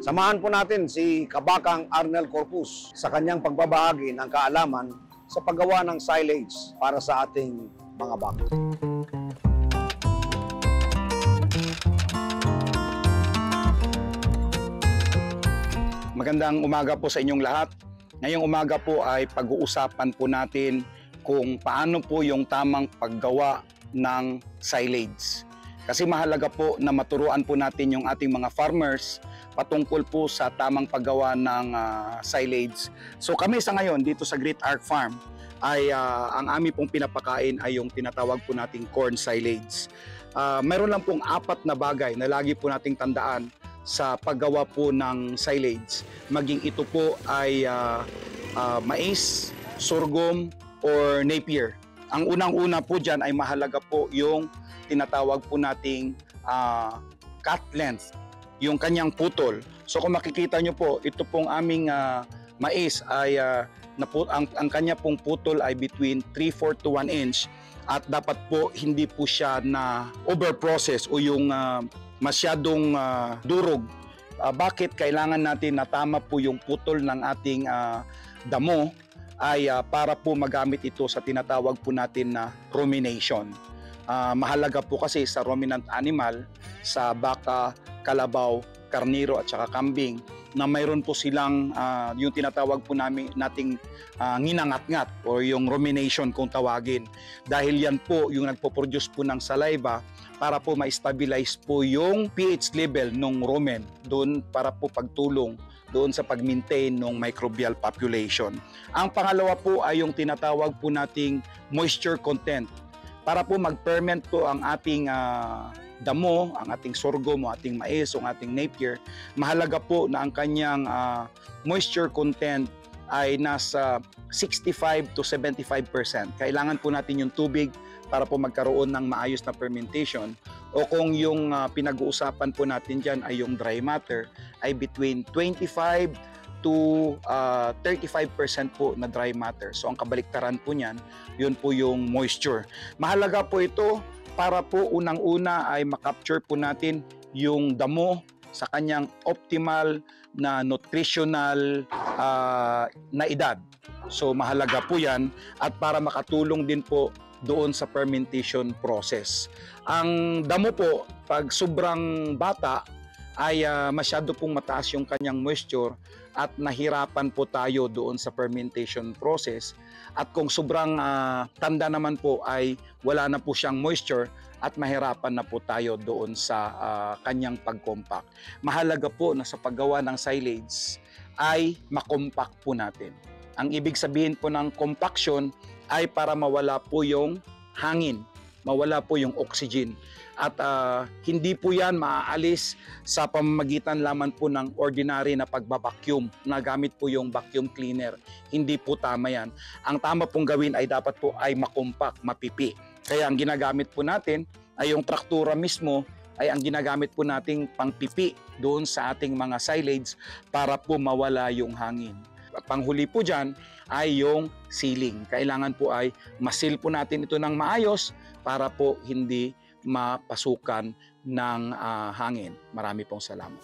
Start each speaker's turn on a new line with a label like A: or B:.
A: Samahan po natin si Kabakang Arnel Corpus sa kanyang pagbabahagi ng kaalaman sa paggawa ng silage para sa ating mga baka.
B: Magandang umaga po sa inyong lahat. Ngayong umaga po ay pag-uusapan po natin kung paano po yung tamang paggawa ng silage. Kasi mahalaga po na maturuan po natin yung ating mga farmers patungkol po sa tamang paggawa ng silage. So kami sa ngayon dito sa Great Arc Farm ay ang aming pong pinapakain ay yung tinatawag po nating corn silage. Mayroon lang pong 4 na bagay na lagi po nating tandaan sa paggawa po ng silage. Maging ito po ay mais, sorghum, or napier. Ang unang-una po dyan ay mahalaga po yung tinatawag po nating cut length, yung kanyang putol. So kung makikita nyo po, ito pong aming mais ay ang kanya pong putol ay between 3/4 to 1 inch at dapat po hindi po siya na over-process o yung masyadong durog. Bakit kailangan natin na tama po yung putol ng ating damo ay para po magamit ito sa tinatawag po natin na rumination. Mahalaga po kasi sa ruminant animal, sa baka, kalabaw, karniro at saka kambing na mayroon po silang yung tinatawag po nating nginangat-ngat o yung rumination kung tawagin. Dahil yan po yung nagpo-produce po ng saliva para po ma-stabilize po yung pH level ng rumen doon para po pagtulong doon sa pag-maintain ng microbial population. Ang pangalawa po ay yung tinatawag po nating moisture content. Para po mag-ferment po ang ating damo, ang ating sorghum, ang ating mais, ang ating napier, mahalaga po na ang kanyang moisture content ay nasa 65 to 75%. Kailangan po natin yung tubig para po magkaroon ng maayos na fermentation. O kung yung pinag-uusapan po natin dyan ay yung dry matter, ay between 25 to 35% po na dry matter. So ang kabaliktaran po niyan, yun po yung moisture. Mahalaga po ito para po unang-una ay makapture po natin yung damo sa kanyang optimal na nutritional na edad. So mahalaga po yan at para makatulong din po doon sa fermentation process. Ang damo po, pag sobrang bata, ay masyado pong mataas yung kanyang moisture at nahirapan po tayo doon sa fermentation process. At kung sobrang tanda naman po ay wala na po siyang moisture at mahirapan na po tayo doon sa kanyang pag-compact. Mahalaga po na sa paggawa ng silage ay makompact po natin. Ang ibig sabihin po ng compaction ay para mawala po yung hangin, mawala po yung oxygen. At hindi po yan maaalis sa pamamagitan lamang po ng ordinary na pagbabacuum na gamit po yung vacuum cleaner. Hindi po tama yan. Ang tama pong gawin ay dapat po ay makompact, mapipi. Kaya ang ginagamit po natin ay yung traktura mismo ay ang ginagamit po nating pangpipi doon sa ating mga silage para po mawala yung hangin. Panghuli po dyan ay yung sealing. Kailangan po ay masil po natin ito ng maayos para po hindi mapasukan ng hangin. Marami pong salamat.